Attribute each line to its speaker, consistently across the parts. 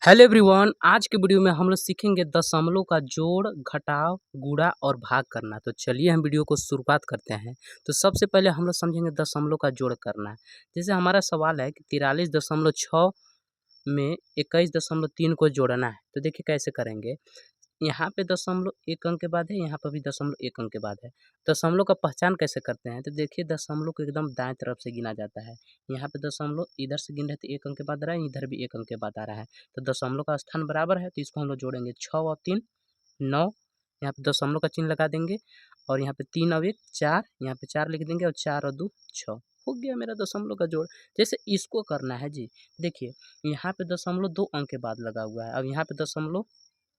Speaker 1: Hello everyone, आज के video में हम लोग सीखेंगे दशमलव का जोड़, घटाव, गुणा और भाग करना। तो चलिए हम वीडियो को शुरुआत करते हैं। तो सबसे पहले हम लोग समझेंगे दशमलव का जोड़ करना है। जैसे हमारा सवाल है कि 43.6 में 21.3 को जोड़ना है। तो देखिए कैसे करेंगे। यहाँ पे दशमलव एक अंक के बाद है, यहाँ पर भी दशमलव एक अंक के बाद है। दशमलव का पहचान कैसे करते हैं, तो देखिए दशमलव को एकदम दाएं तरफ से गिना जाता है। यहाँ पे दशमलव इधर से गिन रहे थे, एक अंक के बाद आ रहा है, इधर भी एक अंक के बाद आ रहा है। तो दशमलव का स्थान बराबर है, तो इसको हम लोग जोड़ेंगे 6 और 3 9। यहाँ पे दशमलव का चिन्ह लगा देंगे और यहाँ पे 3 और 1 4, यहाँ पे 4 लिख देंगे और 4 और 2 6। हो गया मेरा दशमलव का जोड़। जैसे इसको करना है जी, देखिए यहाँ पे दशमलव 2 अंक के बाद लगा हुआ है। अब यहाँ पे दशमलव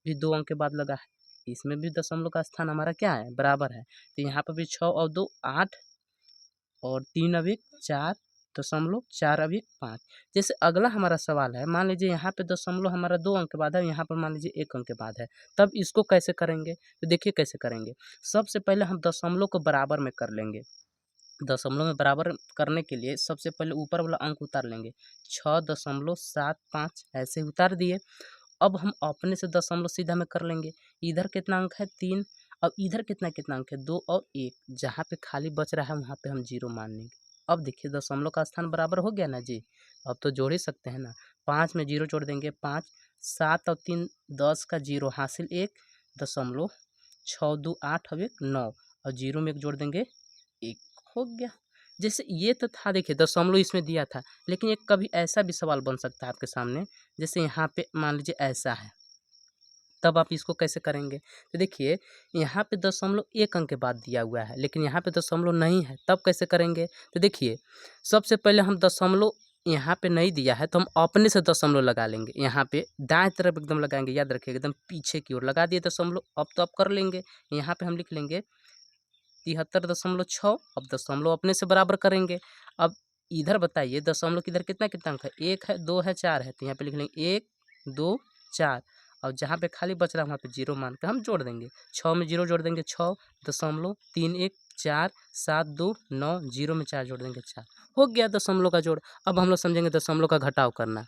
Speaker 1: भी 2 अंक के बाद लगा है, इसमें भी दशमलव का स्थान हमारा क्या है, बराबर है। तो यहाँ पर भी 6 और 2 8 और 3 अब 1 4 दशमलव 4 अब 1 5। जैसे अगला हमारा सवाल है, मान लीजिए यहाँ पे दशमलव हमारा 2 अंक के बाद है, यहाँ पर मान लीजिए 1 अंक के बाद है। तब इसको कैसे करेंगे, तो देखिए कैसे करेंगे। सबसे पहले हम दशमलव को बराबर में कर लेंगे। दशमलव में बराबर करने के लिए सबसे पहले ऊपर वाला अंक उतार लेंगे, 6.75 ऐसे उतार दिए। अब हम अपने से दशमलव सीधा में कर लेंगे। इधर कितना अंक है 3, अब इधर कितना कितना अंक है 2 और 1। जहाँ पे खाली बच रहा है वहाँ पे हम 0 मान लेंगे। अब देखिए दशमलव का स्थान बराबर हो गया ना जी। अब तो जोड़ ही सकते हैं ना। 5 में 0 जोड़ देंगे 5, 7 और 3 10 का 0 हासिल 1 दशमलव 6 2 8 और 1 9 और 0 में 1 जोड़ देंगे 1। हो गया। जैसे ये तो था, देखिए दशमलव इसमें दिया था, लेकिन एक कभी ऐसा भी सवाल बन सकता है आपके सामने। जैसे यहाँ पे मान लीजिए ऐसा है, तब आप इसको कैसे करेंगे। तो देखिए यहाँ पे दशमलव एक अंक के बाद दिया हुआ है, लेकिन यहाँ पे दशमलव नहीं है, तब कैसे करेंगे। तो देखिए सबसे पहले हम दशमलव यहाँ पे नहीं दिया है तो हम अपने से दशमलव लगा लेंगे। यहाँ पे दाएं तरफ एकदम लगाएंगे, याद रखिएगा एकदम पीछे की ओर लगा दिए दशमलव। अब तो आप कर लेंगे, यहाँ पे हम लिख लेंगे 73.6। अब दशमलव अपने से बराबर करेंगे। अब इधर बताइए दशमलव किधर कितना कितना अंक है, 1 है 2 है 4 है, तो यहाँ पे लिख लेंगे 1 2 4 और जहाँ पे खाली बच रहा है वहाँ पे 0 मान के हम जोड़ देंगे। 6 में 0 जोड़ देंगे 6 दशमलव 3 1 4 7 2 9 0 में 4 जोड़ देंगे 4। हो गया दशमलव का जोड़। अब हम लोग समझेंगे दशमलव का घटाव करना।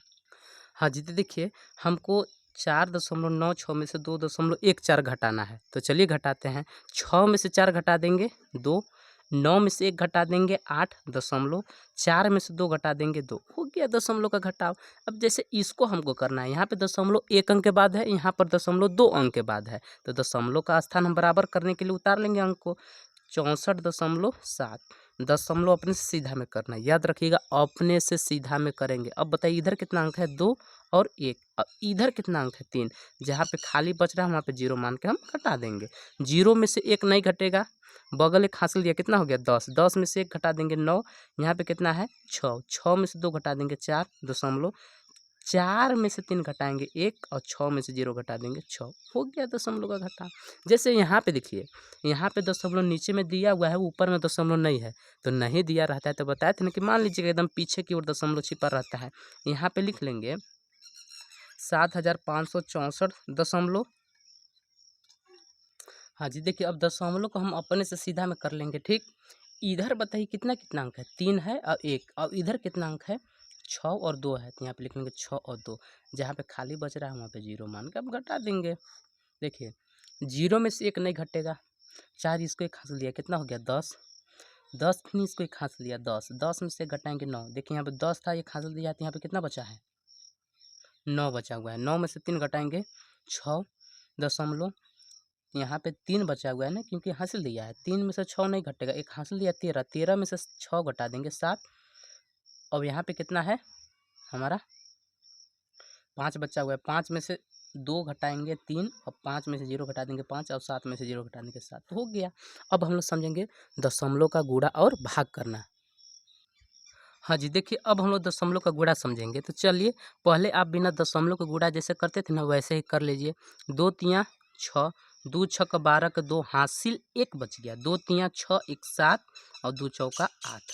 Speaker 1: हाँ जी, तो देखिए हमको 4.96 में से 2.14 घटाना है। तो चलिए घटाते हैं। 6 में से 4 घटा देंगे 2, 9 में से 1 घटा देंगे 8 दशमलव 4 में से 2 घटा देंगे 2। हो गया दशमलव का घटाव। अब जैसे इसको हमको करना है, यहाँ पे दशमलव एक अंक के बाद है, यहाँ पर दशमलव 2 अंक के बाद है। तो दशमलव का स्थान हम बराबर करने के लिए उतार लेंगे अंक को। 64.7 दशमलव अपने से सीधा में करना है, याद रखिएगा अपने से सीधा में करेंगे। अब बताइए इधर कितना अंक है 2 और 1, अब इधर कितना अंक है 3। जहाँ पे खाली बच रहा है वहाँ पे 0 मान के हम घटा देंगे। 0 में से 1 नहीं घटेगा, बगल एक हासिल दिया, कितना हो गया 10, 10 में से 1 घटा देंगे 9। यहाँ पे कितना है 6, 6 में से 2 घटा देंगे 4 दशमलव 4 में से 3 घटाएंगे 1 और 6 में से 0 घटा देंगे 6। हो गया दशमलव का घटाव। जैसे यहाँ पे देखिए, यहाँ पे दशमलव नीचे में दिया हुआ है, ऊपर में दशमलव नहीं है। तो नहीं दिया रहता है तो बताए थे ना कि मान लीजिएगा एकदम पीछे की ओर दशमलव छिपा रहता है। यहाँ पे लिख लेंगे 7564 दशमलव। हाँ जी, देखिए अब दशमलव को हम अपने से सीधा में कर लेंगे, ठीक। इधर बताइए कितना कितना अंक है 3 है और 1, और इधर कितना अंक है 6 और 2 है, तो यहाँ पे लिख लेंगे 6 और 2। जहाँ पे खाली बच रहा है वहाँ पे 0 मान के अब घटा देंगे। देखिए 0 में से 1 नहीं घटेगा, 4 इसको एक हासिल दिया, कितना हो गया 10, 10 फिर इसको एक हासिल दिया 10, 10 में से 1 घटाएंगे 9। देखिए यहाँ पे 10 था, एक हासिल दिया, तो यहाँ पे कितना बचा है 9 बचा हुआ है। 9 में से 3 घटाएंगे 6 दशमलव, यहाँ पे 3 बचा हुआ है ना, क्योंकि हासिल दिया है। 3 में से 6 नहीं घटेगा, एक हासिल दिया 13, 13 में से 6 घटा देंगे 7। अब यहाँ पे कितना है हमारा 5 बचा हुआ है, 5 में से 2 घटाएंगे 3 और 5 में से 0 घटा देंगे 5 और 7 में से 0 घटा देंगे 7। तो हो गया। अब हम लोग समझेंगे दशमलव का गुणा और भाग करना। हाँ जी, देखिए अब हम लोग दशमलव का गुणा समझेंगे। तो चलिए पहले आप बिना दशमलव का गुणा जैसे करते थे ना वैसे ही कर लीजिए। 2 तियाँ 6, 2 छक्का 12 का 2 हासिल 1 बच गया, 2 तियाँ 6 1 7 और 2 चौका 8।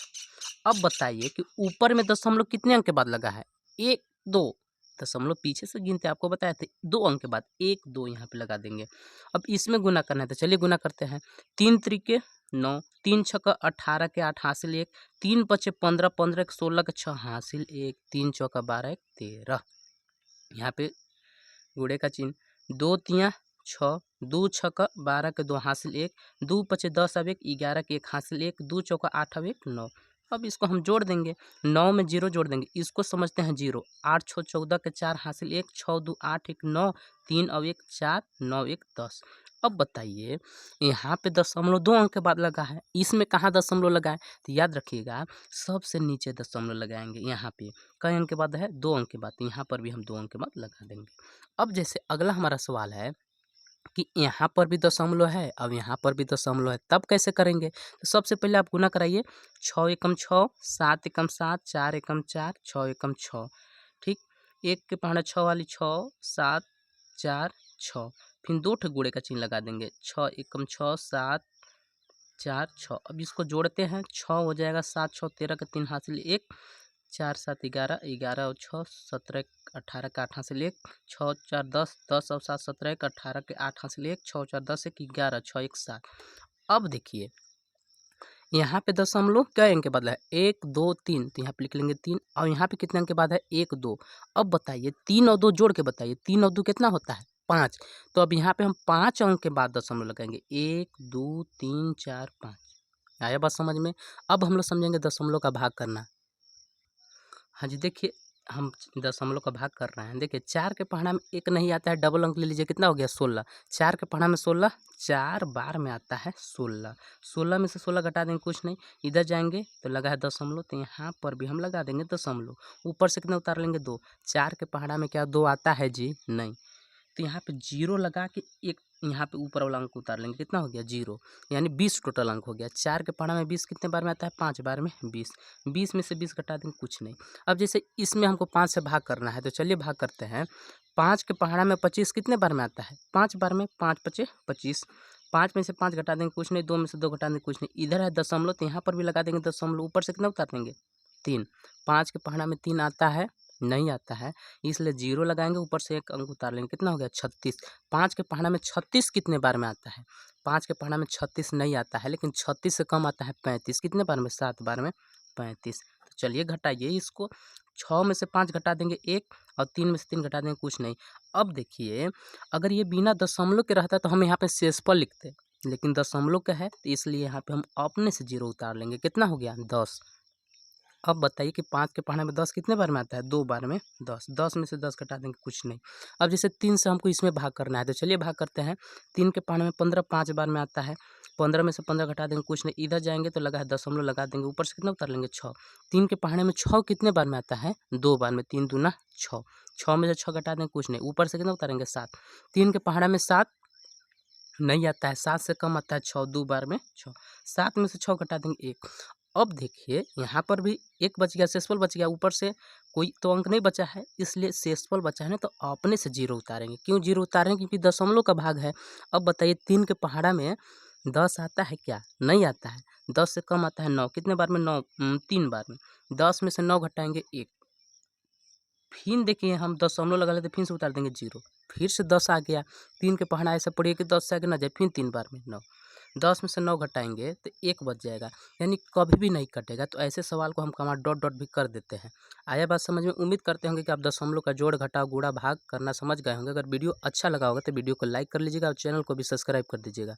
Speaker 1: अब बताइए कि ऊपर में दशमलव कितने अंक के बाद लगा है 1 2। दशमलव पीछे से गिनते आपको बताया था 2 अंक के बाद 1 2 यहाँ पे लगा देंगे। अब इसमें गुना करना है तो चलिए गुना करते हैं। 3 त्रिके 9, 3 छक्का 18 के 8 हासिल 1, 3 पचे 15, 15 के 16 के 6 हासिल 1, 3 चौका 12 1 13। यहाँ पे गुणे का चिन्ह, 2 तियाँ 6, 2 छक्का 12 के 2 हासिल 1, 2 पचे 10 अब 1, 11 के 1 हासिल 1, 2 चौका 8 अब 1 9। अब इसको हम जोड़ देंगे, 9 में 0 जोड़ देंगे, इसको समझते हैं 0, 8 6 14 के 4 हासिल 1, 6 2 8 1 9, 3 अब 1 4, 9 1 10। अब बताइए यहाँ पे दशमलव 2 अंक के बाद लगा है, इसमें कहाँ दशमलव लगाएं? तो याद रखिएगा सबसे नीचे दशमलव लगाएंगे यहाँ पे। कई अंक के बाद है? 2 अंक के बाद, यहाँ पर भी हम 2 अंक के बाद लगा देंगे। अब जैसे अगला हमारा सवाल है कि यहाँ पर भी दशमलव है, अब यहाँ पर भी दशमलव है, तब कैसे करेंगे? तो सबसे पहले आप गुना कराइए, 6 एकम 6, 7 एकम 7, 4 एकम 4, 6 एकम 6, ठीक। 1 के पहाड़ा 6 वाली 6, 7 4 6, फिर 2 ठे गुणे का चिन्ह लगा देंगे, 6 एकम 6, 7 4 6। अब इसको जोड़ते हैं, 6 हो जाएगा, 7 6 13 का 3 हासिल 1, 4 7 11, 11 और 6 17 18 का 8 हासिल 1, 6 4 10, 10 और 7 17 का 18 के 8 हासिल 1, 6 4 10 1 11, 6 1 7। अब देखिए यहाँ पे दशमलव क्या अंक के बाद है? 1 2 3, तो यहाँ पे लिख लेंगे 3, और यहाँ पे कितने अंक के बाद है? 1 2। अब बताइए 3 और 2 जोड़ के बताइए, 3 और 2 कितना होता है? 5। तो अब यहाँ पे हम 5 अंक के बाद दशमलव लगाएंगे, 1 2 3 4 5। आया बात समझ में? अब हम लोग समझेंगे दशमलव का भाग करना। हाँ जी, देखिए हम दशमलव का भाग कर रहे हैं। देखिए 4 के पहाड़ा में 1 नहीं आता है, डबल अंक ले लीजिए, कितना हो गया? 16। 4 के पहाड़ा में 16, 4 बार में आता है 16। 16 में से 16 घटा देंगे, कुछ नहीं, इधर जाएंगे तो लगा है दशमलव, तो यहाँ पर भी हम लगा देंगे दशमलव। ऊपर से कितना उतार लेंगे? 2। 4 के पहाड़ा में क्या 2 आता है जी? नहीं। तो यहाँ पे 0 लगा के एक यहाँ पे ऊपर वाला अंक उतार लेंगे, कितना हो गया? 0, यानी 20 टोटल अंक हो गया। 4 के पहाड़ा में 20 कितने बार में आता है? 5 बार में 20। 20 में से 20 घटा देंगे, कुछ नहीं। अब जैसे इसमें हमको 5 से भाग करना है, तो चलिए भाग करते हैं। 5 के पहाड़ा में 25 कितने बार में आता है? 5 बार में, 5 पचे 25। 5 में से 5 घटा देंगे, कुछ नहीं। 2 में से 2 घटा देंगे, कुछ नहीं। इधर है दशमलव, तो यहाँ पर भी लगा देंगे दशमलव। ऊपर से कितना उतार देंगे? 3। 5 के पहाड़ा में 3 आता है? नहीं आता है, इसलिए 0 लगाएंगे, ऊपर से एक अंक उतार लेंगे, कितना हो गया? 36। 5 के पहाड़ा में 36 कितने बार में आता है? 5 के पहाड़ा में 36 नहीं आता है, लेकिन 36 से कम आता है 35। कितने बार में? 7 बार में 35। तो चलिए घटाइए इसको, 6 में से 5 घटा देंगे 1, और 3 में से 3 घटा देंगे, कुछ नहीं। अब देखिए अगर ये बिना दशमलव के रहता तो हम यहाँ पे शेषफल लिखते, लेकिन दशमलव का है, तो इसलिए यहाँ पे हम अपने से 0 उतार लेंगे। कितना हो गया? 10। अब बताइए कि 5 के पहाड़े में 10 कितने बार में आता है? 2 बार में 10। 10 में से 10 घटा देंगे, कुछ नहीं। अब जैसे 3 से हमको इसमें भाग करना है, तो चलिए भाग करते हैं। 3 के पहाड़े में 15 5 बार में आता है, 15 में से 15 घटा देंगे, कुछ नहीं। इधर जाएंगे तो लगा है दशमलव, लगा देंगे, ऊपर से कितना उतार लेंगे? 6। 3 के पहाड़े में 6 कितने बार में आता है? 2 बार में, 3 दूना 6। 6 में से 6 घटा देंगे, कुछ नहीं। ऊपर से कितना उतारेंगे? 7। 3 के पहाड़ा में 7 नहीं आता है, 7 से कम आता है 6, 2 बार में 6। 7 में से 6 घटा देंगे, 1। अब देखिए यहाँ पर भी 1 बच गया, शेषफल बच गया, ऊपर से कोई तो अंक नहीं बचा है, इसलिए शेषफल बचा है ना, तो अपने से 0 उतारेंगे। क्यों 0 उतारेंगे? क्योंकि दशमलव का भाग है। अब बताइए 3 के पहाड़ा में 10 आता है क्या? नहीं आता है। 10 से कम आता है 9, कितने बार में? 9 3 बार में। 10 में से 9 घटाएंगे, 1। फिर देखिए हम दशमलव लगा लेते, फिर से उतार देंगे 0, फिर से 10 आ गया। 3 के पहाड़ा ऐसा पढ़िए कि 10 से आगे ना जाए, फिर 3 बार में 9। 10 में से 9 घटाएंगे तो 1 बच जाएगा, यानी कभी भी नहीं कटेगा। तो ऐसे सवाल को हम कमा डॉट डॉट भी कर देते हैं। आया बात समझ में? उम्मीद करते होंगे कि आप दशमलव का जोड़ घटाव गुणा भाग करना समझ गए होंगे। अगर वीडियो अच्छा लगा होगा तो वीडियो को लाइक कर लीजिएगा और चैनल को भी सब्सक्राइब कर दीजिएगा।